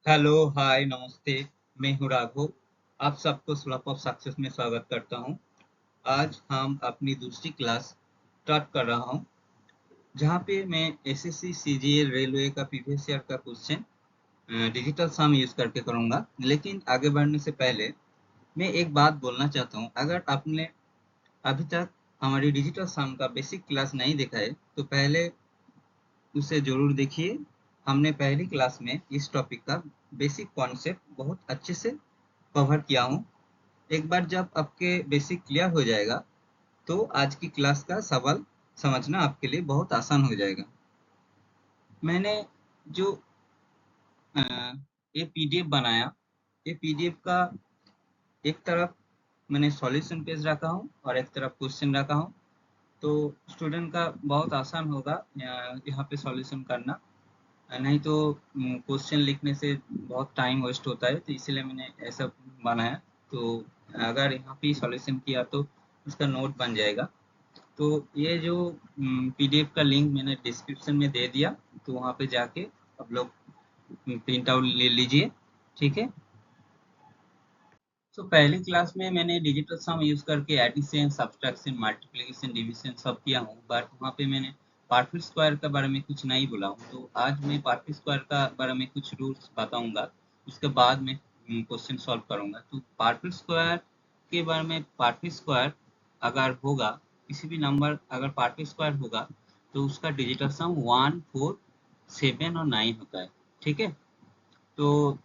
Hello, हाय, नमस्ते। मैं हूँ राघव। आप सबको स्लप ऑफ सक्सेस में स्वागत करता हूँ। आज हम अपनी दूसरी क्लास स्टार्ट कर रहा हूँ, जहाँ पे मैं एसएससी सीजीएल रेलवे का प्रीवियस ईयर का क्वेश्चन डिजिटल सम यूज करके करूँगा। लेकिन आगे बढ़ने से पहले मैं एक बात बोलना चाहता हूँ। अगर आपने अभी तक हमारी डिजिटल सम का बेसिक क्लास नहीं देखा है, तो पहले उसे जरूर देखिए। हमने पहली क्लास में इस टॉपिक का बेसिक कॉन्सेप्ट बहुत अच्छे से कवर किया हूँ। एक बार जब आपके बेसिक क्लियर हो जाएगा, तो आज की क्लास का सवाल समझना आपके लिए बहुत आसान हो जाएगा। मैंने जो अ, ये पीडीएफ बनाया, ये पीडीएफ का एक तरफ मैंने सॉल्यूशन पेज रखा हूँ और एक तरफ क्वेश्चन रखा हूँ। तो स्टूडेंट का बहुत आसान होगा यहाँ पे सॉल्यूशन करना। नहीं तो क्वेश्चन लिखने से बहुत टाइम वेस्ट होता है, तो इसीलिए मैंने ऐसा बनाया। तो अगर यहाँ पे सॉल्यूशन किया तो उसका नोट बन जाएगा। तो ये जो पीडीएफ का लिंक मैंने डिस्क्रिप्शन में दे दिया, तो वहाँ पे जाके आप लोग प्रिंट आउट ले लीजिए। ठीक है। तो पहली क्लास में मैंने डिजिटल सम यूज करके एडिशन, सब्ट्रैक्शन, मल्टीप्लिकेशन, डिवीजन सब किया हूँ, बट वहाँ पे मैंने परफेक्ट स्क्वायर के बारे में कुछ नहीं बोला हूँ। तो आज मैं परफेक्ट स्क्वायर का बारे में कुछ रूल्स बताऊंगा, उसके बाद मैं क्वेश्चन सॉल्व करूंगा। तो परफेक्ट स्क्वायर के बारे में, परफेक्ट स्क्वायर अगर होगा, किसी भी नंबर अगर परफेक्ट स्क्वायर होगा, तो उसका डिजिटल सम 1, 4, 7 और 9 होता है। ठीक है। तो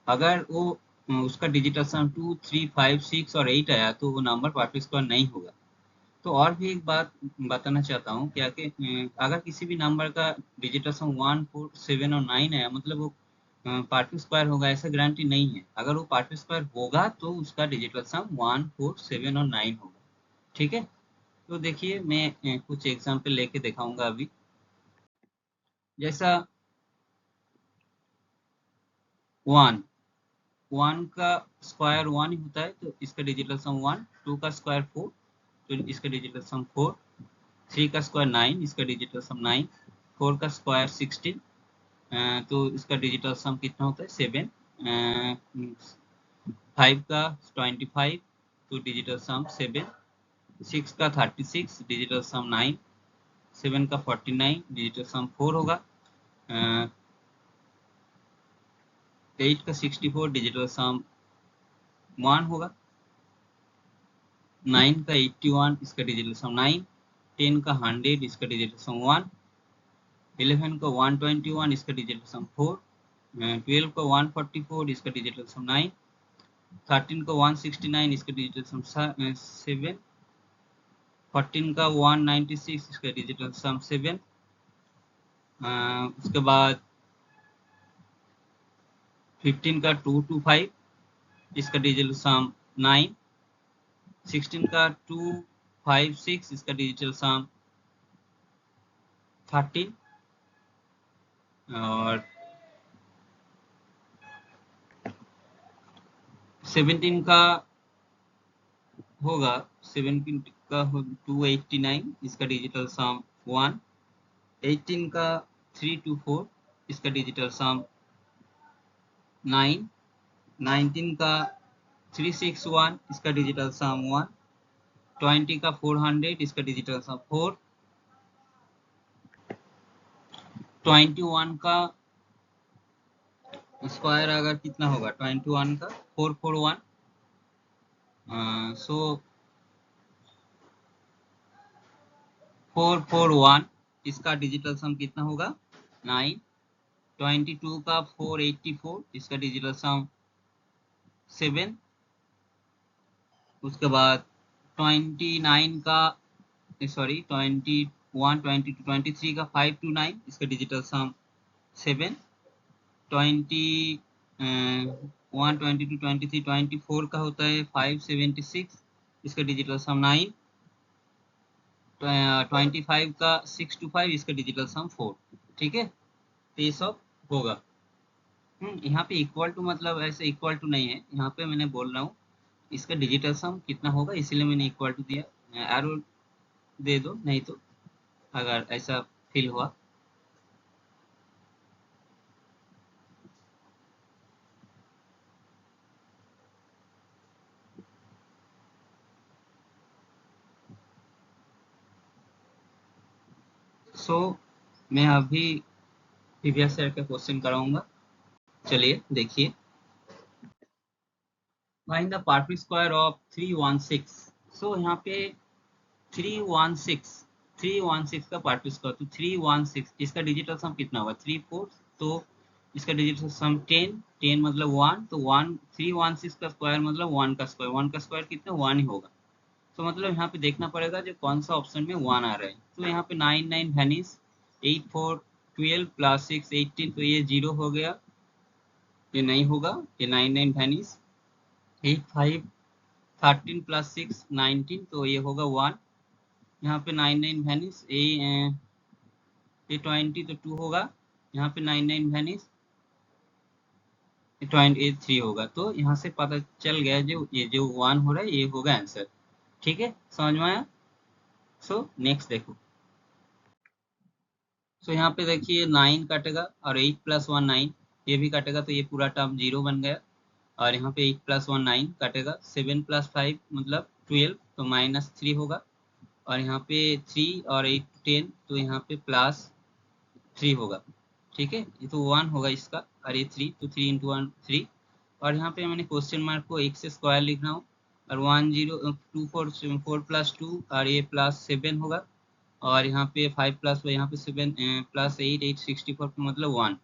अगर वो उसका डिजिटल सम 2, 3, 5, 6 और 8 आया, तो वो नंबर परफेक्ट स्क्वायर नहीं होगा। तो और भी एक बात बताना चाहता हूँ, क्या कि अगर किसी भी नंबर का डिजिटल सम 1, 4, 7 और 9 आया, मतलब वो परफेक्ट स्क्वायर होगा, ऐसा गारंटी नहीं है। अगर वो परफेक्ट स्क्वायर होगा, तो उसका डिजिटल सम 1, 4, 7 और 9 होगा। ठीक है। तो देखिए, मैं कुछ एग्जाम्पल लेके दिखाऊंगा अभी। जैसा 1 1 का स्क्वायर 1 ही होता है, तो इसका डिजिटल सम 1। 2 का स्क्वायर 4, तो इसका डिजिटल सम 4। 3 का स्क्वायर 9, इसका डिजिटल सम 9। 4 का स्क्वायर 16, तो इसका डिजिटल सम कितना होता है? 7। 5 का 25, तो डिजिटल सम 7। 6 का 36, डिजिटल सम 9। 7 का 49, डिजिटल सम 4 होगा। 8 का 64, डिजिटल सम 1 होगा। 9 का 81, इसका डिजिटल सम 9। 10 का 100, इसका डिजिटल सम 1। 11 का 121, इसका डिजिटल सम 4। 12 का 144, इसका डिजिटल सम 9। 13 का 169, इसका डिजिटल सम 7। 14 का 196, इसका डिजिटल सम 7। उसके बाद 15 का 225, इसका डिजिटल सम 9। 16 का 256, इसका डिजिटल सम 13। और 17 का होगा, 17 का 289, इसका डिजिटल सम 1। 18 का 324, इसका डिजिटल सम 9। 19 का 361, इसका डिजिटल सम 1। 20 का 400, इसका डिजिटल सम 4। 21 का स्क्वायर अगर कितना होगा, 21 का 441। सो 441, इसका डिजिटल सम कितना होगा? 9। 22 का 484, इसका डिजिटल सम 7। उसके बाद 29 का, सॉरी, 21, 22, 23 का 529, इसका डिजिटल सम 7। 21, 22, 23, 24 का होता है 576, इसका डिजिटल सम 9। 25 का 625, इसका डिजिटल सम 4। ठीक है। तो ये सब होगा। यहाँ पे इक्वल टू मतलब ऐसे इक्वल टू नहीं है, यहाँ पे मैंने बोल रहा हूँ इसका डिजिटल सम कितना होगा, इसीलिए मैंने इक्वल टू दिया। एरो दे दो नहीं तो, अगर ऐसा फील हुआ। सो मैं अभी प्रीवियस ईयर का क्वेश्चन कराऊंगा। चलिए देखिए। Find the part square of 316। सो यहाँ पे 316 316 का पार्ट स्क्वायर, तो 316 इसका डिजिटल सम कितना होगा? 3 4, तो इसका डिजिटल सम 10 10 मतलब 1, तो 1 316 का स्क्वायर मतलब 1 का स्क्वायर, 1 का स्क्वायर कितना? 1 ही होगा। तो मतलब यहाँ पे देखना पड़ेगा जो कौन सा ऑप्शन में 1 आ रहा है। तो यहाँ पे 9 9 वेनिस, 8 4 12 प्लस 6 18, तो ये 0 हो गया, ये नहीं होगा। ये 9 9 वेनिस, 8 5 13 प्लस 6 19, तो ये होगा 1। यहाँ पे 9 9 वेनिस, ये 20 तो 2 होगा। यहाँ पे 9 9 वेनिस, 3 होगा। तो यहाँ से पता चल गया जो ये जो 1 हो रहा है ये होगा आंसर। ठीक है, समझ में आया? सो नेक्स्ट देखो। सो यहाँ पे देखिए 9 कटेगा और 8 प्लस 1 9, ये भी कटेगा, तो ये पूरा टर्म 0 बन गया। और यहाँ पे 8 प्लस 1 9 कटेगा, 7 प्लस 5 मतलब 12, तो -3 होगा। और यहाँ पे 3 और 8 10, तो यहाँ पे +3 होगा। ठीक है, ये तो 1 होगा इसका, और ये 3, तो 3 इंटू 1 3। और यहाँ पे मैंने क्वेश्चन मार्क को x स्क्वायर लिख रहा हूँ। और 1 0 2 4 4 प्लस 2, और ये +7 होगा। और यहाँ पे 5 प्लस यहाँ पे 7 प्लस 8 8 64 मतलब 1।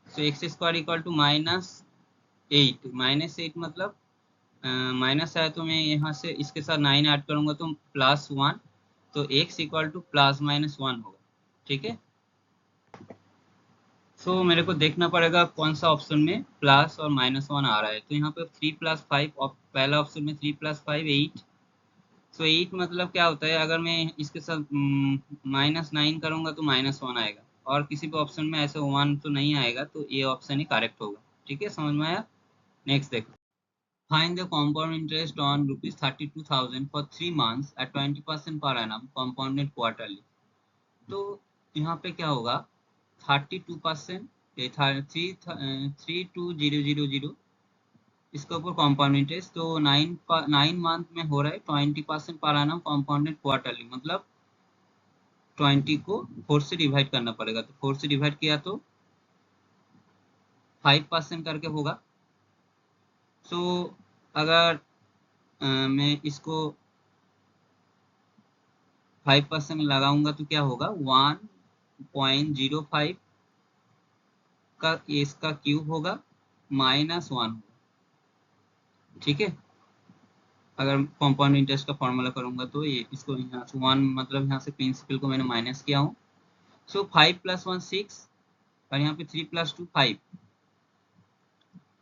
सो एक्स स्क्वायर इक्वल टू -8, -8 मतलब माइनस है, तो मैं यहाँ से इसके साथ 9 ऐड करूंगा तो +1, तो x इक्वल टू ±1 होगा। ठीक है, सो मेरे को देखना पड़ेगा कौन सा ऑप्शन में प्लस और -1 आ रहा है। तो यहाँ पे 3 + 5, पहला ऑप्शन में 3 + 5 8। सो 8 मतलब क्या होता है, अगर मैं इसके साथ -9 करूंगा तो -1 आएगा, और किसी भी ऑप्शन में ऐसे 1 तो नहीं आएगा, तो ये ऑप्शन ही करेक्ट होगा। ठीक है, समझ में आया? नेक्स्ट देखो। Find the compound interest on ₹32,000 for 3 months at 20% per annum compounded quarterly। तो यहाँ पे क्या होगा? 32%, 32,000 इसके ऊपर कॉम्पाउंड इंटरेस्ट, तो 9 मंथ में हो रहा है 20% पर एनम कॉम्पाउंडेड क्वार्टरली, मतलब 20 को 4 से डिवाइड करना पड़ेगा। तो 4 से डिवाइड किया तो 5% करके होगा। सो अगर मैं इसको 5% लगाऊंगा तो क्या होगा? 1.05 का इसका क्यूब होगा, -1 होगा। ठीक है, अगर कंपाउंड इंटरेस्ट का फॉर्मूला करूंगा तो ये इसको यहाँ से 1 मतलब यहाँ से प्रिंसिपल को मैंने माइनस किया हूँ। सो 5 + 1 6, और यहाँ पे 3 + 2 5,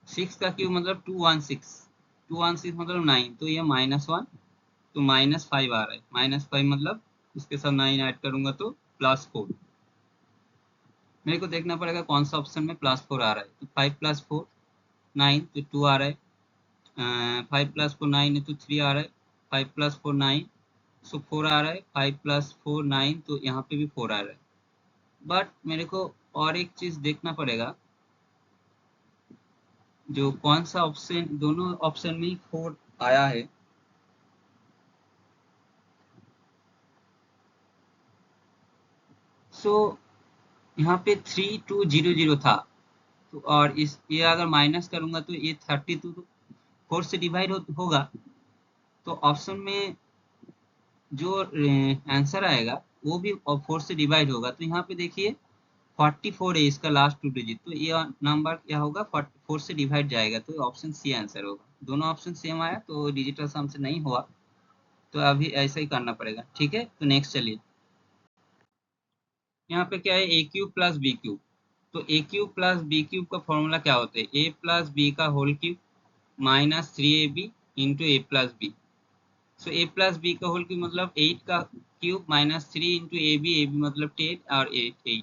6 का क्यूब मतलब 216, 216 मतलब 9, तो ये -1, तो -5 आ रहा है। -5 मतलब इसके साथ 9 ऐड करूंगा तो +4। मेरे को देखना पड़ेगा कौन सा ऑप्शन में +4 आ रहा है। तो 5 + 4 9, तो 2 आ रहा है। 5 + 4 9 है, तो 3 आ रहा है। 5 + 4 9, सो 4 आ रहा है। 5 + 4 9, तो यहाँ पे भी 4 आ रहा है। बट मेरे को और एक चीज देखना पड़ेगा, जो कौन सा ऑप्शन, दोनों ऑप्शन में 4 आया है। सो यहाँ पे 3200 था, तो और इस ये अगर माइनस करूंगा तो ये 32 तो 4 से डिवाइड होगा, तो ऑप्शन में जो आंसर आएगा वो भी 4 से डिवाइड होगा। तो यहाँ पे देखिए 44 है इसका लास्ट 2 डिजिट, तो ये नंबर क्या होगा? 4 से डिवाइड जाएगा, तो ऑप्शन सी आंसर होगा। दोनों ऑप्शन सेम आया तो डिजिटल सम से नहीं हुआ, तो अभी ऐसा ही करना पड़ेगा। ठीक है, तो नेक्स्ट चलिए। यहाँ पे क्या है? ए क्यूब प्लस बी क्यूब। तो A cube plus B cube का फॉर्मूला क्या होता है? ए प्लस बी का whole cube -3ab into A plus B. So A plus B का होल क्यूब मतलब 8 का क्यूब -3 इंटू ए बी मतलब 10 और 8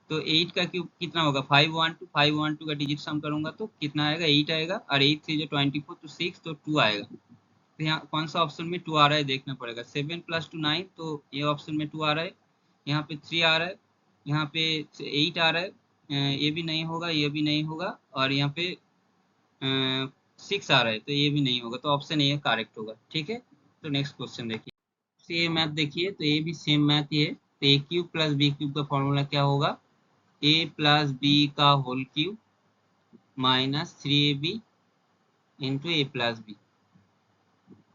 तो 8 का क्यूब कितना होगा? 512 का डिजिट सम करूंगा तो कितना आएगा? 8 आएगा, और 8 से जो 24 तो 6, तो 2 आएगा। तो यहाँ कौन सा ऑप्शन में 2 आ रहा है देखना पड़ेगा। 7 + 2 9, तो ये ऑप्शन में 2 आ रहा है। यहाँ पे 3 आ रहा है, यहाँ पे 8 आ रहा है। ये भी नहीं होगा, ये भी नहीं होगा, और यहाँ पे 6 आ रहा है, तो ये भी नहीं होगा, तो ऑप्शन ए करेक्ट होगा। ठीक है, तो नेक्स्ट क्वेश्चन देखिए। ये मैथ देखिए, तो ये भी सेम मैथ ही है। तो A cube plus B cube का फॉर्मूला क्या होगा, ए प्लस बी का whole cube minus 3ab into A plus B.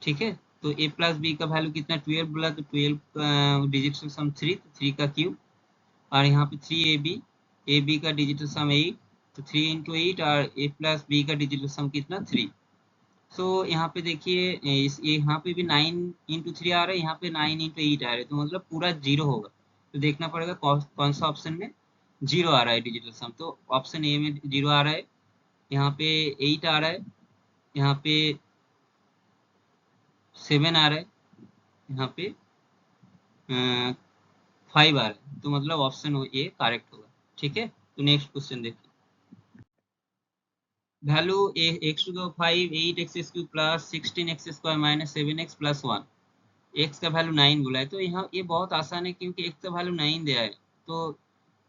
ठीक है, तो ए प्लस बी का वैल्यू कितना 12 बोला, तो 12 डिजिटल सम 3, तो 3 का क्यूब, और यहाँ पे 3ab का डिजिटल सम 8, तो 3 इंटू 8, और ए प्लस बी का डिजिटल सम कितना 3। सो यहाँ पे देखिए इस यहाँ पे भी 9 इंटू 3 आ रहा है, यहाँ पे 9 इंटू 8 आ रहा है, तो मतलब पूरा जीरो होगा। तो देखना पड़ेगा कौन सा ऑप्शन में जीरो आ रहा है डिजिटल सम, तो ऑप्शन ए में जीरो आ रहा है, यहाँ पे 8 आ रहा है, यहाँ पे 7 आ रहा है, यहाँ पे 5 आ रहा है, तो मतलब ऑप्शन ए करेक्ट होगा। ठीक है, तो नेक्स्ट क्वेश्चन देखिए। Value x to the 5 8 x cube plus 16 x square minus 7 x plus 1, x का वैल्यू 9 बोला है, तो यहाँ ये बहुत आसान है क्योंकि एक्स का वैल्यू 9 दिया है, तो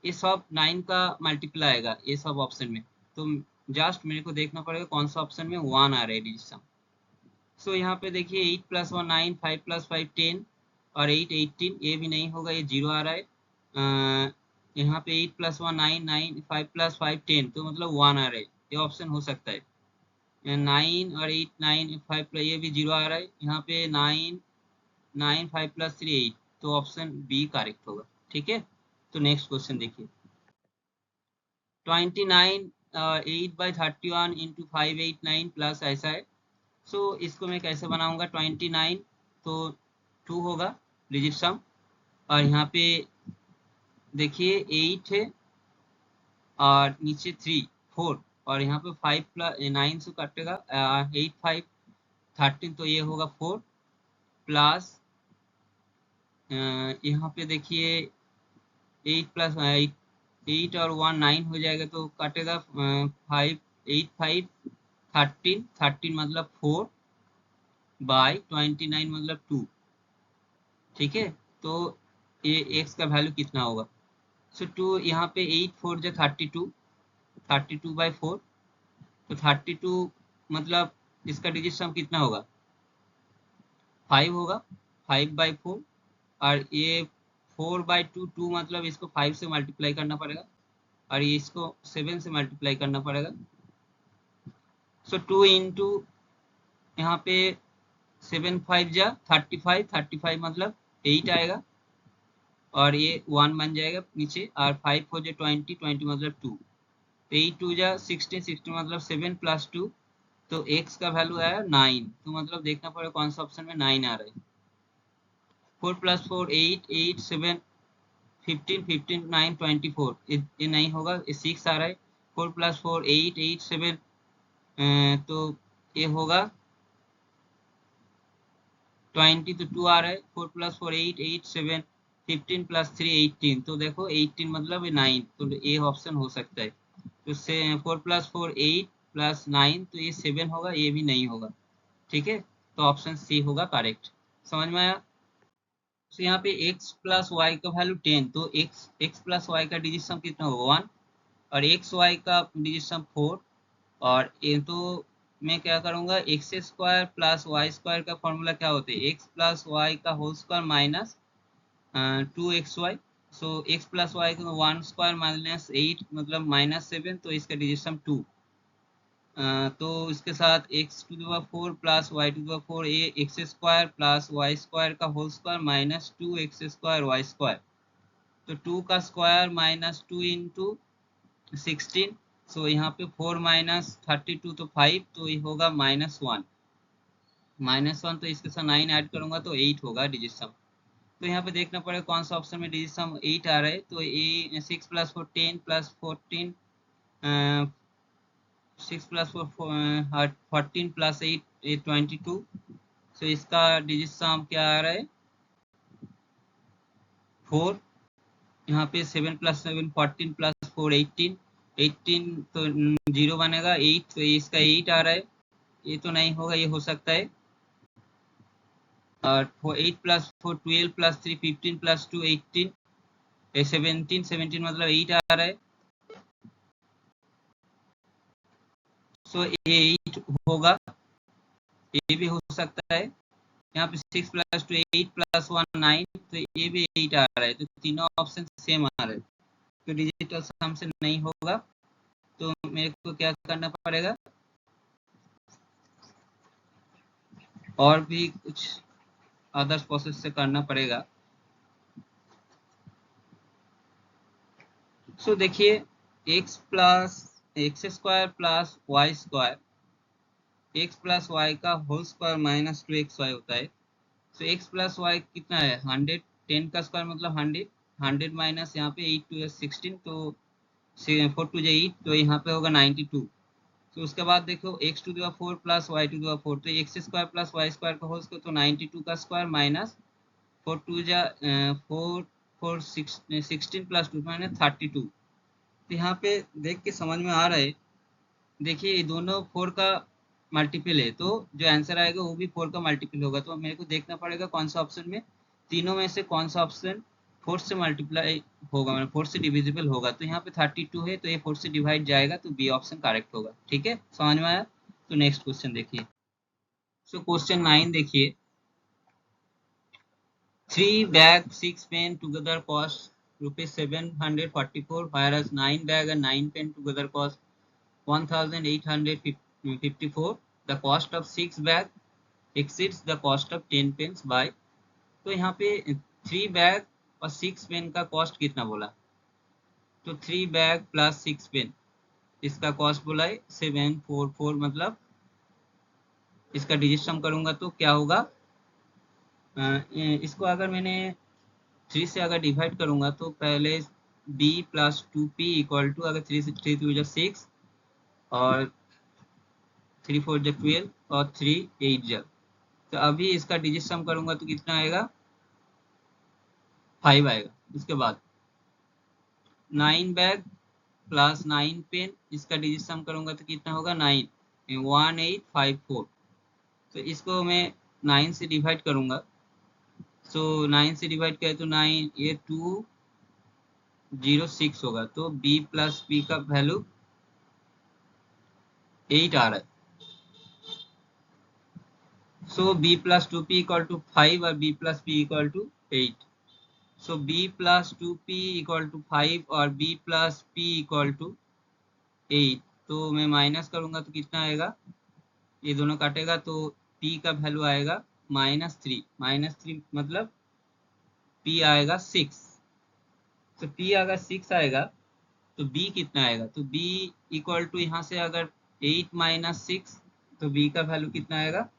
ये सब 9 का मल्टीप्लाई आएगा ये सब ऑप्शन में, तो जस्ट मेरे को देखना पड़ेगा कौन सा ऑप्शन में 1 आ रहा है डिजिट। सो यहाँ पे देखिए 8 प्लस 1 9, 5 प्लस 5 10, और 8 18, ये भी नहीं होगा, ये जीरो आ रहा है। यहाँ पे 8 प्लस 1 9 9, 5 प्लस 5 10, तो मतलब 1 आ रहा है, ये ऑप्शन हो सकता है। 9 और 8 9 5 प्लस, ये भी जीरो आ रहा है, यहाँ पे 9 9 5 प्लस 3 8, तो ऑप्शन बी करेक्ट होगा। ठीक है, तो नेक्स्ट क्वेश्चन देखिए। 29 8/31 इंटू 589 प्लस ऐसा है। सो इसको मैं कैसे बनाऊंगा, 29 तो 2 होगा डिजिट सम, और यहाँ पे देखिए 8 है, और नीचे 3 4, और यहाँ पे 5 प्लस 9 से कटेगा 8 5 13, तो ये होगा 4 प्लस यहाँ पे देखिए 8 प्लस 8 और 1 9 हो जाएगा, तो कटेगा 5 8 5 13 13 मतलब 4 बाई 29 मतलब 2। ठीक है, तो ये एक्स का वैल्यू कितना होगा, सो 2 यहाँ पे 8 4 जो 32, 32/4, तो 32 मतलब इसका डिजिट सम कितना होगा 5 होगा, 5/4, और ये 4/2 2 मतलब इसको 5 से मल्टीप्लाई करना पड़ेगा, और ये इसको 7 से मल्टीप्लाई करना पड़ेगा। सो 2 इंटू यहाँ पे 7 5 जा 35, 35 मतलब 8 आएगा, और ये 1 बन जाएगा नीचे, और 5 हो जाए 20 20 मतलब 2, 8 2 जा 16 16 मतलब 7 प्लस 2, तो एक्स का वैल्यू आया 9, तो मतलब देखना पड़ेगा कौन सा ऑप्शन में 9 आ रहा है। 4 प्लस 4 8 8 7 15 15 9 24, ये नहीं होगा, ये 6 आ रहा है। 4 प्लस 4 8 8 7, तो ये होगा 20, तो 2 आ रहा है। 4 प्लस 4 8 8 7 15 प्लस 3 18, तो देखो 18 मतलब 9, तो ये ऑप्शन हो सकता है। तो से 4 प्लस 4 8 प्लस 9, तो ये 7 होगा, ये भी नहीं होगा। ठीक है, तो ऑप्शन सी होगा करेक्ट। समझ में आया। तो यहाँ पे x प्लस वाई का वैल्यू 10, तो x प्लस वाई का डिजिट सम कितना होगा 1, और एक्स वाई का डिजिट सम 4, और ये तो मैं क्या करूंगा, x square plus Y square का फॉर्मूला क्या होता है, एक्स प्लस वाई का whole square minus 2xy। So x plus y का 1 स्क्वायर माइनस 8 मतलब -7, तो इसका डिजिट सम 2। तो इसके साथ x⁴ प्लस y⁴, ये X square plus Y square का whole square minus 2x² Y square, तो 2 का स्क्वायर माइनस 2 इंटू 16, सो यहाँ पे 4 माइनस 32 तो 5, तो ये होगा -1, -1, तो इसके साथ 9 ऐड करूंगा तो 8 होगा डिजिट सम। तो यहाँ पे देखना पड़ेगा कौन सा ऑप्शन में डिजिट सम 8 आ रहा है, तो ये 6 प्लस 4 10 प्लस 14 6 प्लस 4 14 प्लस 8 22, सो इसका डिजिट सम क्या आ रहा है 4। यहाँ पे 7 प्लस 7 14 प्लस 4 18, 18 तो 0 बनेगा, 8 तो इसका 8 आ रहा है, ये तो नहीं होगा, ये हो सकता है। और 8 प्लस 4 12 प्लस 3 15 प्लस 2 18, 17 17 मतलब 8 आ रहा है, सो ये 8 होगा, ये भी हो सकता है। यहाँ पे 6 + 2 8 + 1 9, तो ये भी 8 आ रहा है, तो तीनों ऑप्शन सेम आ रहे हैं, तो डिजिटल सम से नहीं होगा। तो मेरे को क्या करना पड़ेगा, और भी कुछ अदर्स प्रोसेस से करना पड़ेगा। सो देखिए x plus Y square, x plus y का होल स्क्वायर माइनस 2xy होता है। सो x प्लस वाई कितना है 100, 10 का स्क्वायर मतलब 100, 100 माइनस यहाँ पे 8 2 16, तो 4 2 8, तो यहाँ पे होगा 92। तो उसके बाद देखो x to the 4 plus y to the 4, तो x square plus Y square का होल स्क्वायर, तो 92 का स्क्वायर माइनस 4 2 4 4 16 प्लस 2 माइनस 32। तो यहाँ पे देख के समझ में आ रहा है, देखिए ये दोनों 4 का मल्टीपल है, तो जो आंसर आएगा वो भी 4 का मल्टीपल होगा। तो मेरे को देखना पड़ेगा कौन सा ऑप्शन में, तीनों में से कौन सा ऑप्शन 4 से मल्टीप्लाई होगा, मतलब 4 से डिविजिबल होगा। तो यहाँ पे 32 है, तो ये 4 से डिवाइड जाएगा, तो बी ऑप्शन करेक्ट होगा। ठीक है, समझ में आया। तो नेक्स्ट क्वेश्चन देखिए। सो क्वेश्चन 9 देखिए, 3 bag 6 pen together cost rupees 744, whereas 9 bag and 9 pen together cost 1854. The cost of 6 bag exceeds the cost of 10 pens by। तो यहाँ पे 3 बैग और 6 पेन का कॉस्ट कितना बोला, तो 3 बैग प्लस 6 पेन, इसका कॉस्ट बोला है 744, मतलब इसका डिजिट सम करूंगा तो क्या होगा, इसको अगर मैंने 3 से अगर डिवाइड करूंगा तो पहले b plus 2p equal to, अगर 3 से 3 2 6 और 3 4 12 और 3 8 जा, तो अभी इसका डिजिट सम करूंगा तो कितना आएगा 5 आएगा। उसके बाद 9 बैग प्लस 9 पेन, इसका डिजिट सम करूंगा तो कितना होगा 9 1854। तो इसको मैं 9 से डिवाइड करूंगा, सो 9 से डिवाइड करें तो 9 ये 206 होगा, तो b प्लस p का वैल्यू 8 आ रहा है। So b plus 2p equal to 5 और b plus p equal to 8। So b plus 2p equal to 5 और b plus p equal to 8। तो मैं माइनस करूंगा तो कितना आएगा, ये दोनों काटेगा तो p का वैल्यू आएगा -3 मतलब p आएगा 6। तो p अगर 6 आएगा तो b कितना आएगा, तो b इक्वल टू यहाँ से अगर 8 माइनस 6, तो b का वैल्यू कितना आएगा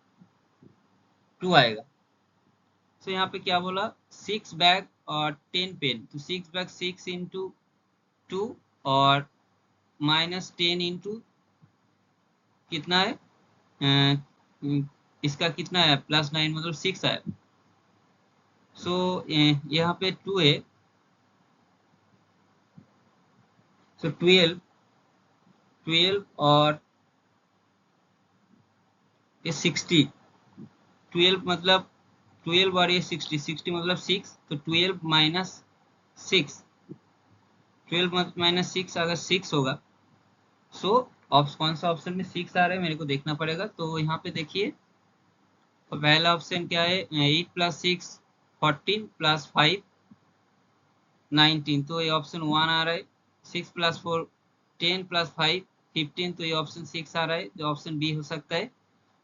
2 आएगा। तो यहाँ पे क्या बोला 6 बैग और 10 पेन, तो 6 बैग 6 इंटू 2 और माइनस 10 इंटू कितना है, इसका कितना है +9 मतलब 6 है। सो यहाँ पे 2 है, सो 12 और ये 60, 12 मतलब 12 और ये 60 मतलब 6, तो 12 माइनस 6, 12 माइनस 6 अगर 6 होगा, सो कौन सा ऑप्शन में 6 आ रहा है मेरे को देखना पड़ेगा। तो यहाँ पे देखिए पहला ऑप्शन क्या है 8 प्लस 6 14 प्लस 5 19, तो ये ऑप्शन 1 आ रहा है। 6 प्लस 4 10 प्लस 5 15, तो ये ऑप्शन 6 आ रहा है, जो ऑप्शन बी हो सकता है।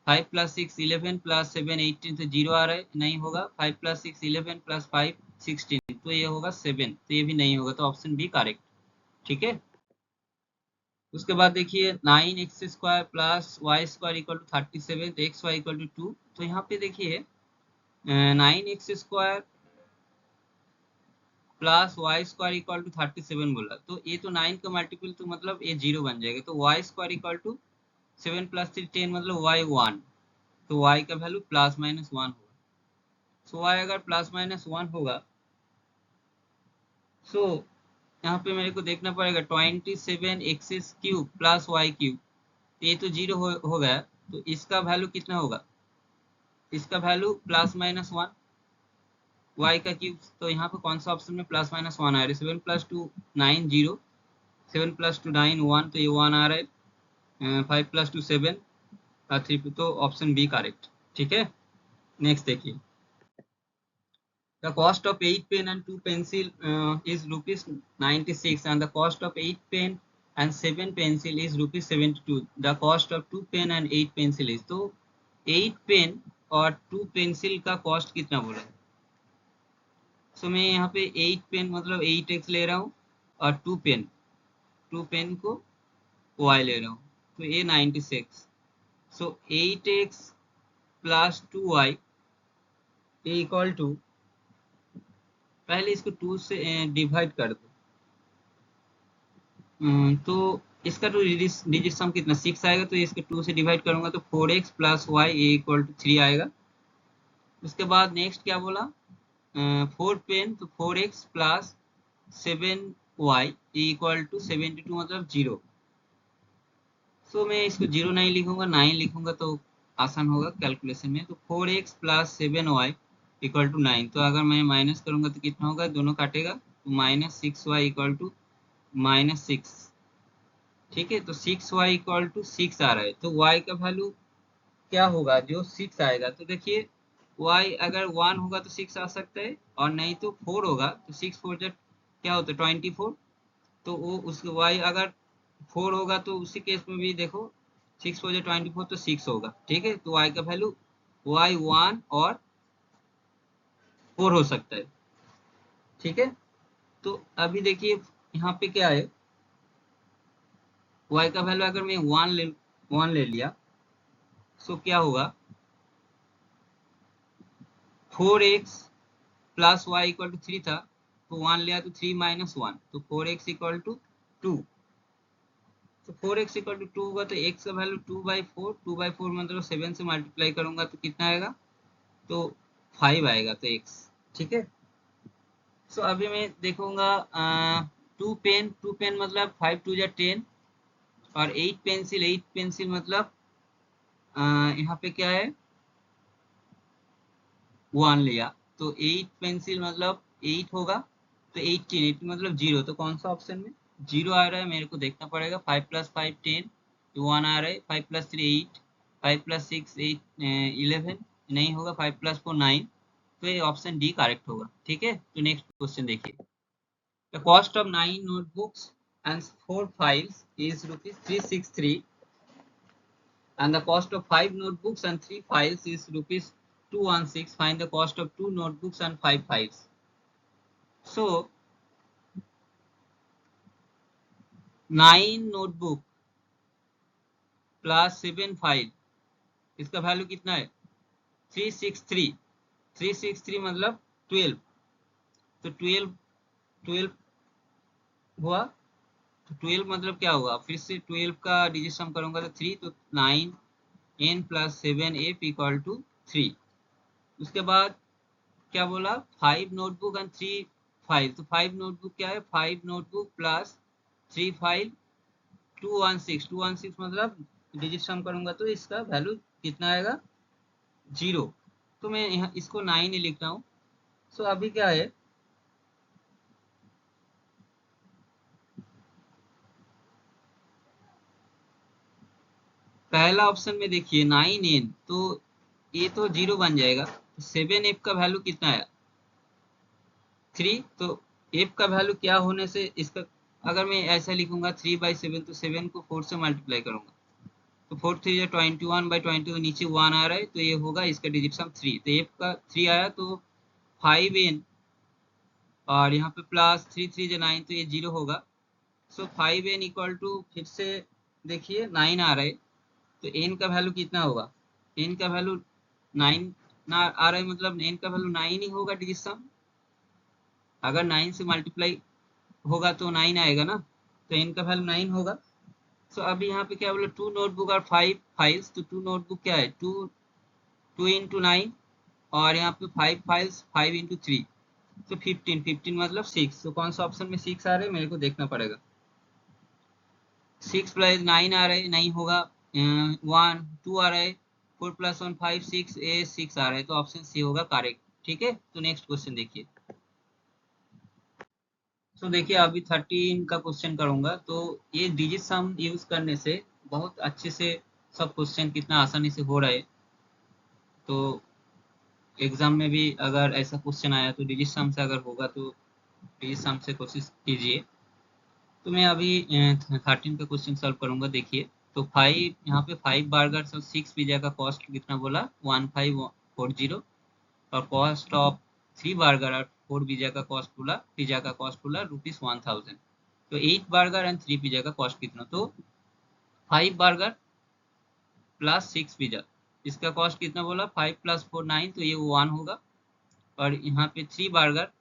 5 प्लस 6 11 प्लस 7 18, तो 0 आ रहा है, नहीं होगा। 5 प्लस 6 11 प्लस 5 16, तो ये होगा 7, तो ये भी नहीं होगा, तो ऑप्शन बी करेक्ट। ठीक है, उसके बाद देखिए 9x square plus Y square equal to 37, तो एक्स वाई इक्वल टू 2। तो यहाँ पे देखिए 9x square plus Y square equal to 37 बोला, तो ये तो 9 का मल्टीपल, तो मतलब ये 0 बन जाएगा। तो y square equal to 7 plus 3 10 मतलब वाई 1, तो वाई का वैल्यू प्लस माइनस 1 होगा। सो वाई अगर प्लस माइनस 1 होगा, सो यहाँ पे मेरे को देखना पड़ेगा 27x cube plus Y cube, ये तो 0 हो गया, तो इसका वैल्यू कितना होगा, इसका वैल्यू प्लस माइनस 1 वाई का क्यूब। तो यहाँ पे कौन सा ऑप्शन में प्लस माइनस 1 आ रहा है, 7 प्लस 2 9 0, 7 प्लस 2 9 1, तो ये 1 आ रहा है। 5 प्लस 2 7 3, तो ऑप्शन बी करेक्ट। ठीक है, नेक्स्ट देखिए, the cost of 8 pen and 2 pencil is rupees 96 and the cost of 8 pen and 7 pencil is rupees 72. The cost of 2 pen and 8 pencil is, तो 8 pen और 2 पेंसिल का cost कितना बोला है। सो मैं यहाँ पे 8 पेन मतलब 8x ले रहा हूँ और 2 पेन को y ले रहा हूँ, तो ये 96. सो 8x plus 2y equal to, पहले इसको 2 से डिवाइड कर दो, तो इसका तो डिजिट सम कितना 6 आएगा, तो इसके 2 से डिवाइड करूंगा तो 4x plus Y equal to 3 आएगा. उसके बाद नेक्स्ट क्या बोला, 4 पेन, तो 4x plus 7y equal to 72 मतलब 0. सो मैं इसको 0 नहीं लिखूंगा, 9 लिखूंगा तो आसान होगा कैलकुलेशन में. तो 4x plus 7y equal to 9, तो अगर मैं माइनस करूंगा तो कितना होगा, दोनों काटेगा तो -6y इक्वल टू -6. ठीक है, तो 6y इक्वल टू 6 आ रहा है, तो y का वैल्यू क्या होगा, जो 6 आएगा. तो देखिए y अगर 1 होगा तो 6 आ सकता है, और नहीं तो 4 होगा तो 6 4 जा क्या होता है 24, तो वो उस y अगर 4 होगा तो उसी केस में भी देखो 6 4 जा 24 तो 6 होगा. ठीक है, तो y का वैल्यू y 1 और 4 हो सकता है. ठीक है, तो अभी देखिए यहाँ पे क्या है, y का वैल्यू अगर मैं 1 ले लिया, सो क्या होगा 4x plus Y equal to 3 था, तो 1 लिया तो 3 माइनस 1, तो 4x इक्वल टू 2. तो 4x इक्वल टू 2 होगा, तो x का वैल्यू 2/4, 2/4 मतलब 7 से मल्टीप्लाई करूंगा तो कितना आएगा, तो 5 आएगा, तो x. ठीक है, सो अभी मैं देखूंगा 2 पेन मतलब 5 2 जा 10, और 8 पेंसिल मतलब यहाँ पे क्या है 1 लिया, तो 8 पेंसिल मतलब 8 होगा, तो 18 मतलब 0, तो कौन सा ऑप्शन में 0 आ रहा है मेरे को देखना पड़ेगा. 5 + 5 10, तो 1 आ रहा है. 5 + 3 8, 5 + 6 8 11 नहीं होगा. 5 + 4 9, तो ये ऑप्शन डी करेक्ट होगा. ठीक है, तो नेक्स्ट क्वेश्चन देखिए, the cost of 9 notebooks and 4 files is rupees 363 and the cost of 5 notebooks and 3 files is rupees 216. Find the cost of 2 notebooks and 5 files. So 9 notebook plus 7 file, इसका value कितना है 363. 363 मतलब 12, तो 12 हुआ, तो 12 मतलब क्या हुआ, फिर से 12 का डिजिट सम करूंगा तो 3, तो 9 n plus 7 f equal to 3. उसके बाद क्या बोला 5 नोटबुक एंड 3 फाइल, तो 5 नोटबुक क्या है 5 नोटबुक प्लस 3 फाइल 216 मतलब डिजिट सम करूंगा तो इसका वैल्यू कितना आएगा 0. तो मैं यहाँ इसको 9 ही लिख रहा हूँ. सो अभी क्या है, पहला ऑप्शन में देखिए 9n, तो ये तो 0 बन जाएगा. तो 7f का वैल्यू कितना है 3, तो f का वैल्यू क्या होने से इसका, अगर मैं ऐसा लिखूंगा 3/7, तो 7 को 4 से मल्टीप्लाई करूंगा तो 4 3 या 21/20, नीचे 1 आ रहा है, तो ये होगा इसका डिजिट सम 3, तो f का 3 आया, तो 5n और यहाँ पे प्लस 3 3 या 9, तो ये 0 होगा. सो 5n इक्वल टू, फिर से देखिए 9 आ रहा है, तो n का वैल्यू कितना होगा, n का वैल्यू 9 ना आ रहा है, मतलब n का वैल्यू 9 ही होगा डिजिट सम. अगर 9 से मल्टीप्लाई होगा तो 9 आएगा ना, तो n का वैल्यू 9 होगा. सो अभी यहाँ पे क्या बोले 2 नोटबुक और 5 फाइल्स, तो 2 नोटबुक क्या है 2 इंटू 9, और यहाँ पे 5 फाइल्स 5 इंटू 3, तो 15 मतलब 6. तो कौन सा ऑप्शन में 6 आ रहा है मेरे को देखना पड़ेगा. 6 + 9 आ रहा है, नहीं होगा. 1 2 आ रहा है, 4 + 1 5 6 ए 6 आ रहा है, तो ऑप्शन सी होगा करेक्ट. ठीक है, तो नेक्स्ट क्वेश्चन देखिए. तो देखिए अभी 13 का क्वेश्चन करूंगा, तो ये डिजिट सम यूज करने से बहुत अच्छे से सब क्वेश्चन कितना आसानी से हो रहा है. तो एग्जाम में भी अगर ऐसा क्वेश्चन आया तो डिजिट सम से अगर होगा तो डिजिट सम से कोशिश कीजिए। तो मैं अभी 13 का क्वेश्चन सॉल्व करूंगा। देखिए, तो 5, यहाँ पे 5 बर्गर और 6 पिज्जा का कॉस्ट कितना बोला, 1540, और कॉस्ट ऑफ 3 बर्गर और 4 पिज्जा का कॉस्ट बोला ₹1000। तो 8 बर्गर एंड 3 पिज्जा का कॉस्ट कितना, तो 5 बर्गर प्लस 6 पिज्जा, इसका कॉस्ट कितना बोला, 5 + 4 9, तो ये 1 होगा। और यहाँ पे 3 बर्गर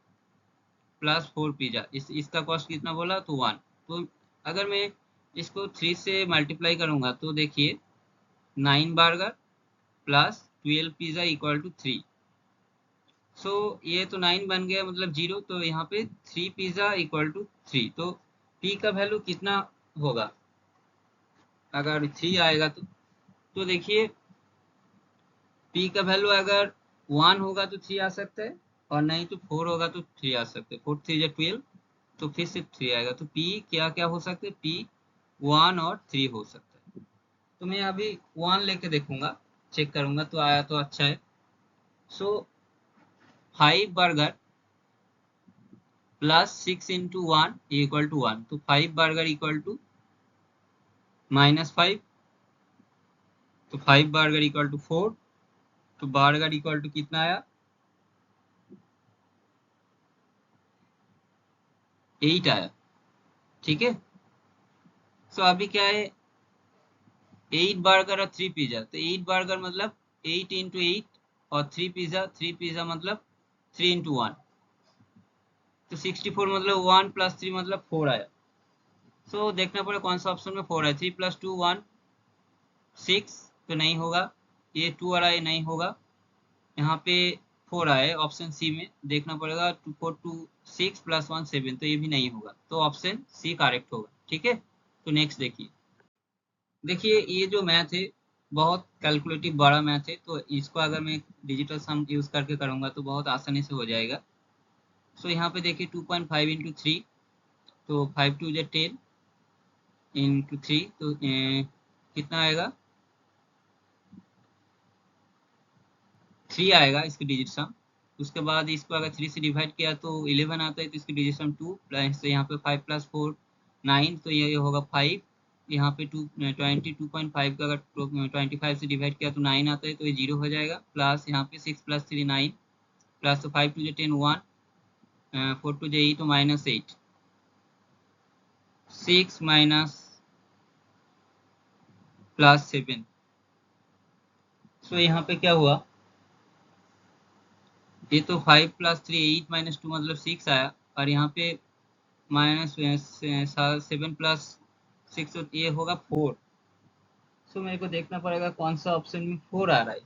प्लस 4 पिज्जा, इसका कॉस्ट कितना बोला, तो 1। तो अगर मैं इसको 3 से मल्टीप्लाई करूंगा तो देखिए 9 burger plus 12 pizza equal to 3। So ये तो 9 बन गया मतलब 0, तो यहाँ पे 3 पिज्जा इक्वल टू 3। तो पी का वैल्यू कितना होगा, अगर 3 आएगा तो देखिए पी का वैल्यू अगर 1 होगा तो 3 आ सकता है, और नहीं तो 4 होगा तो 3 आ सकते हैं। 4 3 या 12, तो फिर से 3 आएगा। तो पी क्या क्या हो सकते हैं, पी 1 और 3 हो सकता है। तो मैं अभी 1 लेके देखूंगा, चेक करूंगा, तो आया तो अच्छा है। So 5 burger plus 6 into 1 equal to 1, तो 5 बर्गर इक्वल टू -5, तो 5 बर्गर इक्वल टू 4, तो बर्गर इक्वल टू कितना आया, 8 आया। ठीक है, सो अभी क्या है, 8 बर्गर और 3 पिज्जा, तो 8 बर्गर मतलब 8 इंटू 8, और 3 पिज्जा मतलब 3 इंटू 1, तो 64 मतलब 1 + 3 मतलब 4 आया। सो देखना पड़ेगा कौन सा ऑप्शन में 4 है। 3 + 2 1 6, तो नहीं होगा। ये 2 आ रहा है, नहीं होगा। यहाँ पे 4 आया है ऑप्शन सी में, देखना पड़ेगा 2 4 2 6 + 1 7, तो ये भी नहीं होगा, तो ऑप्शन सी करेक्ट होगा। ठीक है, तो नेक्स्ट देखिए। देखिए ये जो मैथ है बहुत कैलकुलेटिव बड़ा मैथ है, तो इसको अगर मैं डिजिटल सम यूज करके करूंगा तो बहुत आसानी से हो जाएगा। सो यहाँ पे देखिए 2.5 इंटू 3, तो 5 2 = 10 इंटू 3, तो कितना आएगा, 3 आएगा इसकी डिजिट सम। उसके बाद इसको अगर 3 से डिवाइड किया तो 11 आता है, तो इसकी डिजिट सम 2 प्लस यहाँ पे 5 + 4 9, तो ये होगा 5। यहाँ पे 22.5 का अगर 25 से डिवाइड किया तो 9 आता है, तो ये 0 हो जाएगा। प्लस यहाँ पे 6 + 3 9, प्लस तो 5 2 = 10 1, 4 2 = 8, तो -8, 6 माइनस प्लस 7। सो यहाँ पे क्या हुआ, ये तो 5 + 3 8 - 2 मतलब 6 आया, और यहाँ पे -7 + 6, तो ये होगा 4। सो मेरे को देखना पड़ेगा कौन सा ऑप्शन में 4 आ रहा है।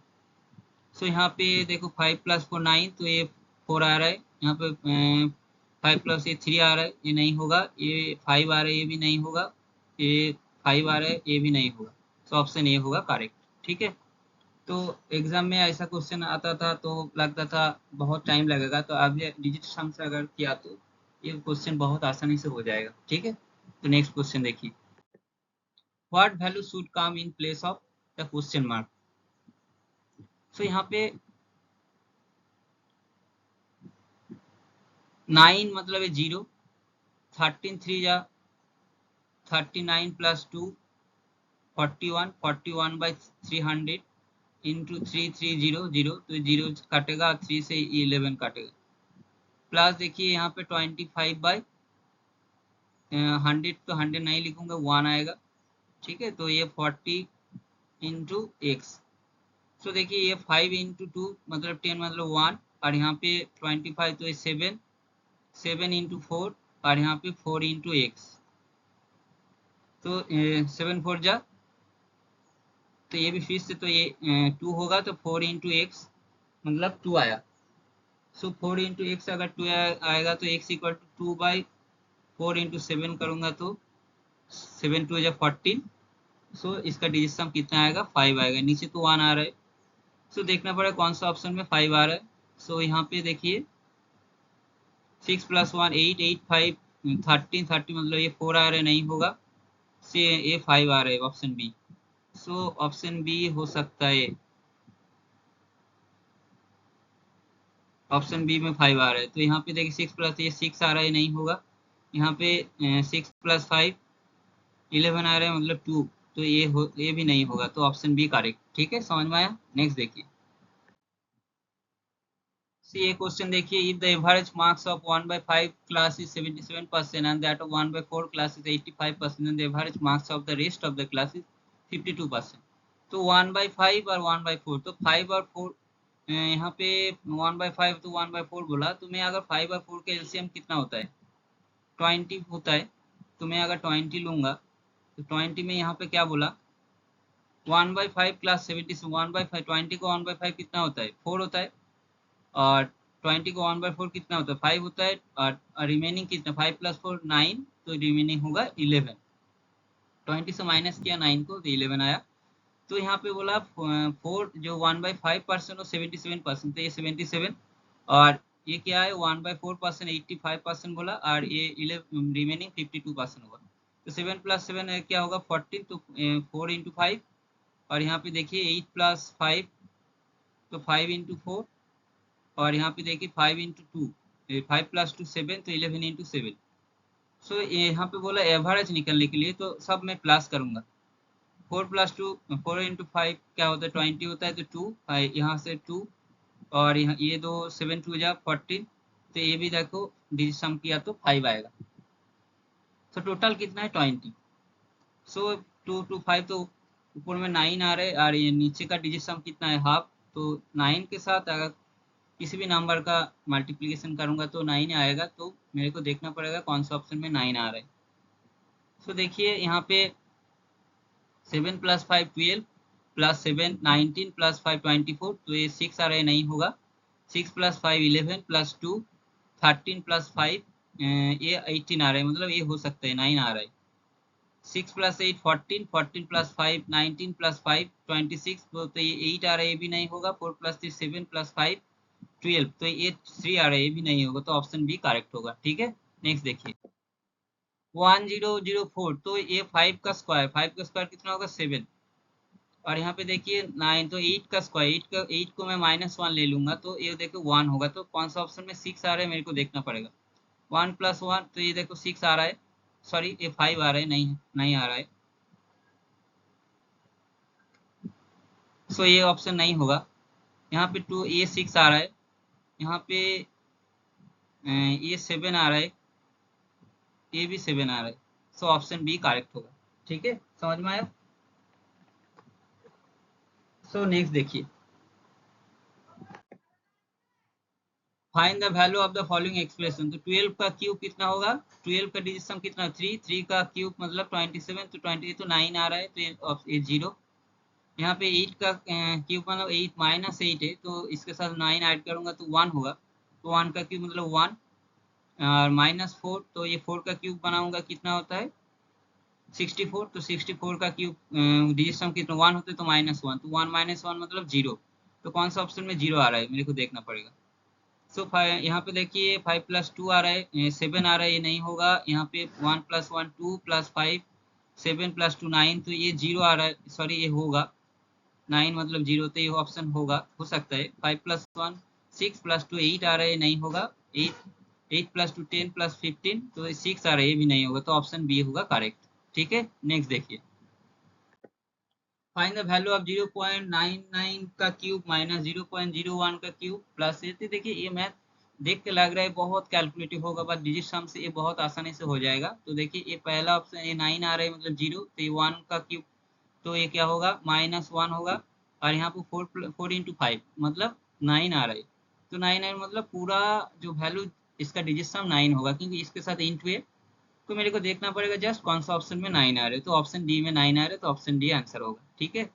सो यहाँ पे देखो 5 + 4 9, तो ये 4 आ रहा है। यहाँ पे 5 + ये 3 आ रहा है, ये नहीं होगा। ये 5 आ रहा है, ये भी नहीं होगा। ये 5 आ रहा है, ये भी नहीं होगा। सो ऑप्शन ए होगा करेक्ट। ठीक है, तो एग्जाम में ऐसा क्वेश्चन आता था तो लगता था बहुत टाइम लगेगा, तो अब ये डिजिट सम से अगर किया तो ये क्वेश्चन बहुत आसानी से हो जाएगा। ठीक है, तो नेक्स्ट क्वेश्चन देखिए। What value should come in place of the question mark. So यहाँ पे 9 मतलब है 0, 13 3 या 39 + 2 41, 41/300 इंटू 3 3 0 0, तो 0 काटेगा, 3 से 11 काटेगा। प्लस देखिए यहाँ पे 25/100, तो 100 नहीं लिखूंगा, 1 आएगा। ठीक है, तो ये 40 इंटू एक्स। सो देखिए ये 5 इंटू 2 मतलब 10 मतलब 1, और यहाँ पे 25, तो ये 7, 7 इंटू 4, और यहाँ पे 4 इंटू एक्स, तो 7 4 जा, तो ये भी फिर से, तो ये 2 होगा, तो 4 इंटू एक्स मतलब 2 आया। सो 4 इंटू एक्स अगर 2 आएगा तो एक्स इक्वल टू 2/4 इंटू 7 करूंगा तो 7 2 = 14। सो इसका डिजिट सम कितना आएगा, 5 आएगा। नीचे तो 1 आ रहा है, सो देखना पड़ेगा कौन सा ऑप्शन में 5 आ रहा है। सो यहाँ पे देखिए 6 + 1 8 8 5 13 30 मतलब ये 4 आ रहा है, नहीं होगा। से ये 5 आ रहा है, option B. So option B हो सकता है। ऑप्शन बी में 5 आ रहा है। तो यहाँ पे देखिए 6 प्लस ये 6 आ रहा है, नहीं होगा। यहाँ पे 6 प्लस 5 11 आ रहा है, मतलब 2। तो ये भी नहीं होगा, तो ऑप्शन बी करेक्ट। ठीक है, समझ में आया। नेक्स्ट देखिए, सी ये क्वेश्चन देखिए, if the average marks of 1/5 class is 77% and that of 1/4 class is 85%, and the average marks of the rest of the class is 52%। तो 1/5 और 1/4, तो 5 और 4, यहाँ पे 1/5 तो 1/4 बोला, तो मैं अगर 5 और 4 का एलसीएम कितना होता है, 20 होता है। तो मैं अगर 20 लूंगा, तो 20 में यहाँ पे क्या बोला, 1/5 प्लस 70, 1/5, 20 को 1/5 कितना होता है, 4 होता है। और 20 को 1/4 कितना होता है, 5 होता है। और रिमेनिंग कितना, 5 प्लस 4 9, तो रिमेनिंग होगा 11। 20 से माइनस किया 9 को, तो 11 आया। तो यहाँ पे बोला 4 जो 1/5% और 77%, तो ये 77। और ये क्या है, 1/4% 85% बोला, और ये 11 रिमेनिंग 52% होगा। तो 7 प्लस 7 क्या होगा, 14। तो 4 इंटू 5। और यहाँ पे देखिए 8 प्लस 5, तो 5 इंटू 4। और यहाँ पे देखिए 5 इंटू 2, 5 प्लस 2 7, तो 11 इंटू 7। सो यहाँ पे बोला एवरेज निकलने के लिए, तो सब मैं प्लस करूंगा। 4 प्लस 2, 4 इंटू 5 क्या होता है, 20 होता है, तो 2 यहाँ से 2। और यहाँ ये दो 7 2 जा 14। तो ये भी देखो डिजिट सम किया तो 5 आएगा। तो टोटल कितना है, 20। सो 2 2 5, तो ऊपर में 9 आ रहा है, और ये नीचे का डिजिट सम कितना है, हाफ। तो 9 के साथ अगर किसी भी नंबर का मल्टीप्लिकेशन करूंगा तो 9 आएगा। तो मेरे को देखना पड़ेगा कौन सा ऑप्शन में 9 आ रहा है। तो देखिए यहाँ पे 7 प्लस 5 12, प्लस 7 19, प्लस 5 24। तो ये 6 आ रहा है, नहीं होगा। 6 प्लस 5 11, प्लस 2 13, प्लस 5 ये 18 आ रहा है, मतलब ये हो सकता है 9 आ रहा है। 6 प्लस 8 14, 14 प्लस 5 19, प्लस 5 26। तो ये 8 आ रहा है, ये भी नहीं होगा। 4 प्लस 3 7, प्लस 5 12। तो ये 3 आ रहा है, ये भी नहीं होगा। तो ऑप्शन बी करेक्ट होगा। ठीक है, नेक्स्ट देखिए, 1004। तो ये 5 का स्क्वायर, 5 का स्क्वायर कितना होगा, 7। और यहाँ पे देखिए 9, तो 8 का स्क्वायर, 8 को मैं -1 ले लूंगा, तो ये देखो 1 होगा। तो कौन सा ऑप्शन में 6 आ रहा है, मेरे को देखना पड़ेगा। 1 प्लस 1, तो ये देखो 6 आ रहा है। सॉरी, ये 5 आ रहा है, नहीं नहीं आ रहा है। सो ये ऑप्शन नहीं होगा। यहाँ पे 2 ये 6 आ रहा है। यहाँ पे ये 7 आ रहा है, ये भी 7 आ रहा है। सो ऑप्शन बी करेक्ट होगा। ठीक है, समझ में आया। सो नेक्स्ट देखिए, find the value of the following expression. तो 12 का क्यूब कितना होगा, 12 का डिजिट सम कितना, 3, 3 का क्यूब मतलब 27। तो 20 तो 9 आ रहा है, तो ये 0। यहाँ पे 8 का क्यूब मतलब 8 -8 है, तो इसके साथ 9 ऐड करूंगा तो 1 होगा। तो 1 का क्यूब मतलब 1। और -4, तो ये 4 का क्यूब बनाऊंगा, कितना होता है 64। तो 64 का क्यूब डिजिट सम कितना 1 होता है, तो -1। तो 1 -1 मतलब 0। तो कौन सा ऑप्शन में 0 आ रहा है, मेरे को देखना पड़ेगा। सो यहाँ पे देखिए 5 प्लस 2 आ रहा है, 7 आ रहा है, ये नहीं होगा। यहाँ पे 1 प्लस 1 2, प्लस 5 7, प्लस 2 9। तो ये 0 आ रहा है, सॉरी ये होगा 9 मतलब 0। तो ये ऑप्शन होगा, हो सकता है। 5 प्लस 1 6, प्लस 2 8 आ रहा है, नहीं होगा। 8 8 प्लस 2 10, प्लस 15। तो 6 आ रहा है, ये भी नहीं होगा। तो ऑप्शन बी होगा करेक्ट। ठीक है, नेक्स्ट देखिए, फाइंड द वैल्यू ऑफ 0.99 का क्यूब माइनस 0.01 का क्यूब प्लस। ये देखिए, ये मैथ देख के लग रहा है बहुत कैलकुलेटिव होगा, बट डिजिट सम से ये बहुत आसानी से हो जाएगा। तो देखिए ये पहला ऑप्शन, ये 9 आ रहा है मतलब 0। तो ये 1 का क्यूब, तो ये क्या होगा, -1 होगा। और यहाँ पे 4 इंटू 5 मतलब 9 आ रहा है। तो 9 मतलब पूरा जो वैल्यू इसका डिजिट सम 9 होगा, क्योंकि इसके साथ इंटू है। तो मेरे को देखना पड़ेगा जस्ट कौन सा ऑप्शन में 9 आ रहे हैं। तो ऑप्शन डी में 9 आ रहे हैं, तो ऑप्शन डी आंसर होगा। ठीक है,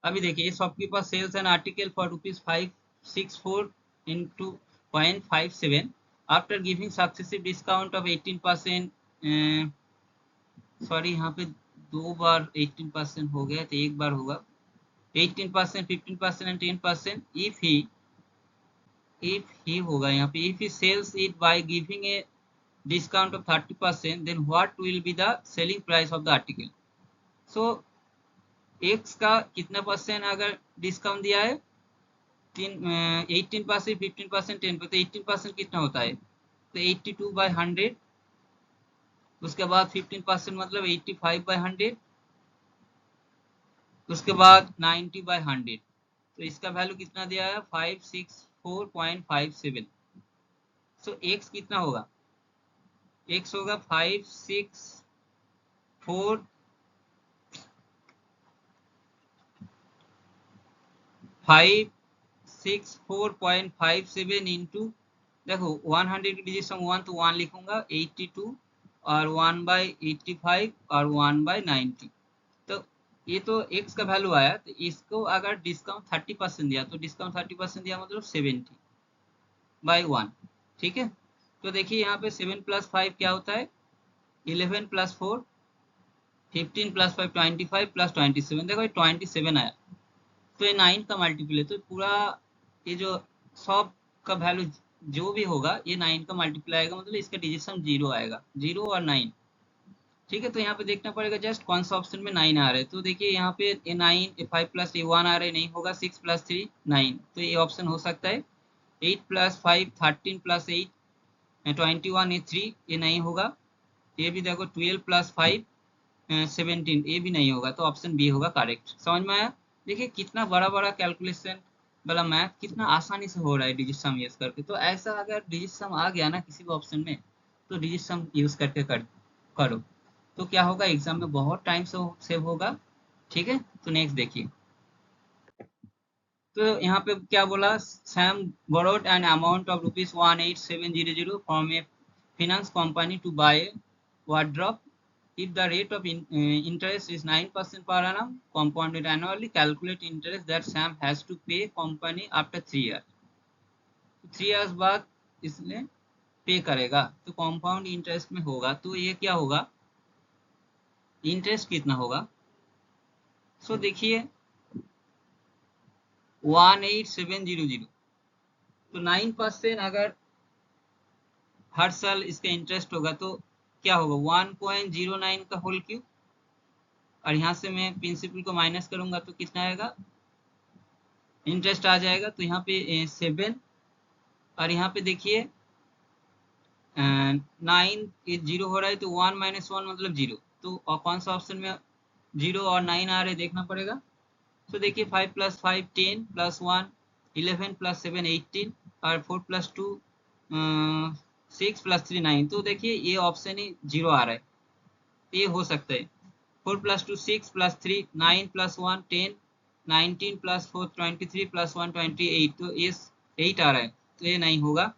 अभी देखिए, shopkeeper sells an article for ₹564 into 0.57 after giving successive discount of 18%। Sorry, यहाँ पे 2 बार 18% हो गया, तो एक बार होगा 18%, 15% एंड 10%। इफ ही होगा यहाँ पे, if he sells it by giving a discount of 30%, then what will be the selling price of the article? So x का कितना परसेंट अगर डिस्काउंट दिया है, 18%, 15%, 10%, तो 18% कितना होता है, तो 82/100, उसके बाद 15% मतलब 85/100, उसके बाद 90/100, तो इसका वैल्यू कितना दिया है 564.57। सो x कितना होगा, x होगा 564.57 इंटू, देखो 100 की डिजिट सम 1 तो 1 लिखूंगा, 82 और 1/85 और 1/90, तो ये तो x का वैल्यू आया। तो इसको अगर डिस्काउंट 30% दिया तो डिस्काउंट 30% दिया मतलब 70/1, ठीक है। तो देखिए यहाँ पे 7 + 5 क्या होता है, 11 + 4 15 + 5 25 + 27, देखो ये 27 आया, तो ये 9 का मल्टीपल है, तो पूरा ये जो सब का वैल्यू जो भी होगा ये 9 का मल्टीपल आएगा, मतलब इसका डिजिशन 0 आएगा, 0 और 9, ठीक है। तो यहाँ पे देखना पड़ेगा जस्ट कौन सा ऑप्शन में 9 आ रहा है, तो देखिए यहाँ पे ए 9 ए 5 + ए 1 आ रहा है, नहीं होगा। 6 + 3 9, तो ये ऑप्शन हो सकता है। 8 + 5 13 + 8 21 ये 3, ये नहीं होगा। ये भी देखो 12 + 5 17, ये भी नहीं होगा, तो ऑप्शन बी होगा करेक्ट। समझ में आया, देखिए कितना बड़ा बड़ा कैलकुलेशन वाला मैथ कितना आसानी से हो रहा है डिजिट सम यूज करके। तो ऐसा अगर डिजिट सम आ गया ना किसी भी ऑप्शन में, तो डिजिट सम यूज करके करो, तो क्या होगा एग्जाम में बहुत टाइम से सेव होगा, ठीक है। तो नेक्स्ट देखिए, तो यहाँ पे क्या बोला, Sam borrowed an amount of ₹18700 from a finance company to buy a wardrobe. If the rate of interest is 9% per annum compounded annually, calculate interest that Sam has to pay company after 3 years. 3 years बाद इसने पे करेगा, तो compound interest में होगा, तो ये क्या होगा, इंटरेस्ट कितना होगा। सो देखिए 18700, तो 9% अगर हर साल इसका इंटरेस्ट होगा तो क्या होगा 1.09 का होल क्यूब, और यहाँ से मैं प्रिंसिपल को माइनस करूंगा तो कितना आएगा, इंटरेस्ट आ जाएगा। तो यहाँ पे 7, और यहाँ पे देखिए 9 जीरो हो रहा है, तो 1 - 1 मतलब 0, तो कौन सा ऑप्शन में 0 और 9 आ रहे देखना पड़ेगा। तो देखिए 5 + 5 10 + 1 11 + 7 18 और 4 + 2 6 + 3 9, तो देखिए ये ऑप्शन ही 0 आ रहा है, ये हो सकता है। 4 + 2 6 + 3 9 + 1 10 19 + 4 23 + 1 28, तो ये 8 आ रहा है, तो ये नहीं होगा।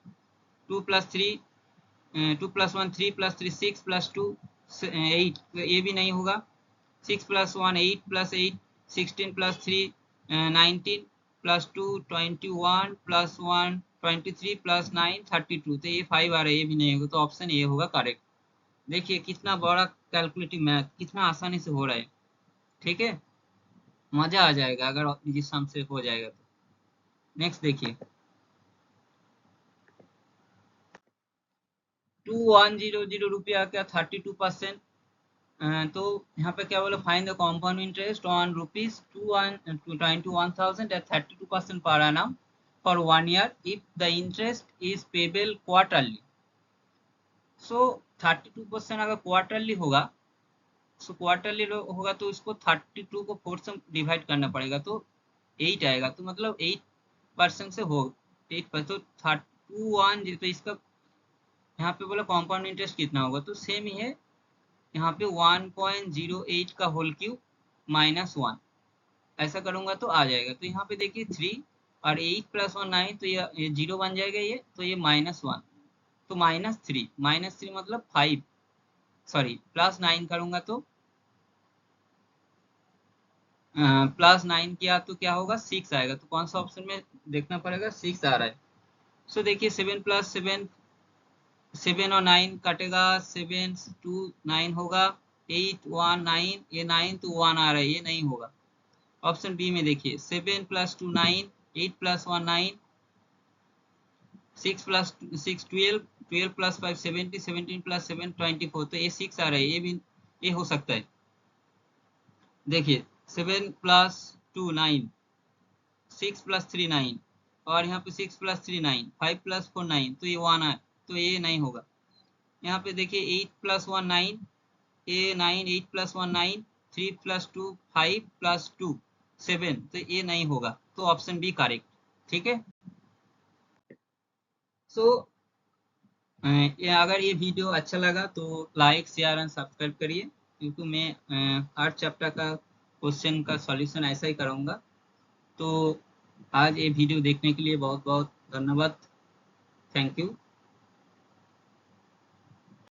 2 + 3 2 + 1 3 + 3 6 + 2 8, तो ये भी नहीं होगा। 6 + 1 8 + 8 16 + 3 19 + 2 21 + 1 23 + 9 32, तो ये 5 आ रहा है, ये भी नहीं होगा, तो ऑप्शन ए होगा करेक्ट। देखिए कितना बड़ा कैलकुलेटिव मैथ कितना आसानी से हो रहा है, ठीक है। मजा आ जाएगा अगर जिस सम से हो जाएगा तो। नेक्स्ट देखिए 2100 रुपया का 32%, तो यहाँ पे क्या बोला, find the compound interest on ₹21,000 at 32% per annum for 1 year if the interest is payable quarterly. सो 32% अगर क्वार्टरली होगा, सो क्वार्टरली होगा तो इसको 32 को 4 से डिवाइड करना पड़ेगा, तो 8 आएगा, तो मतलब 8% से हो 8 तो 210, तो इसका यहाँ पे बोला कॉम्पाउंड इंटरेस्ट कितना होगा, तो सेम ही है यहाँ पे 1.08 का होल क्यूब -1, ऐसा करूंगा तो आ जाएगा। तो यहाँ पे देखिए 3 और 8 + 1 9, तो ये 0 बन जाएगा, ये तो ये -1, तो -3 मतलब 5, सॉरी +9 करूंगा तो +9 किया तो क्या होगा 6 आएगा, तो कौन सा ऑप्शन में देखना पड़ेगा, 6 आ रहा है। सो देखिए 7 + 7 7 और 9 कटेगा, 7 2 9 होगा, 8 1 9, ये 9 तो 1 आ रहा है, ये नहीं होगा। ऑप्शन बी में देखिए 7 + 2 9 8 + 1 9 6 + 6 12 12 + 5 17 17 + 7 24, तो ये 6 आ रहा है, ये भी ये हो सकता है। देखिए 7 + 2 9 6 + 3 9 और यहाँ पे 6 + 3 9, 5 + 4 9, तो ये 1 है, तो ये नहीं होगा। यहाँ पे देखिए 8 + 1 9, ये 9, 8 + 1 9, 3 + 2 5 + 2 7, तो ये नहीं होगा, तो ऑप्शन बी करेक्ट। ठीक है। सो ये अगर ये वीडियो अच्छा लगा तो लाइक शेयर एंड सब्सक्राइब करिए, क्योंकि मैं हर चैप्टर का क्वेश्चन का सॉल्यूशन ऐसा ही करूँगा। तो आज ये वीडियो देखने के लिए बहुत बहुत धन्यवाद। Thank you.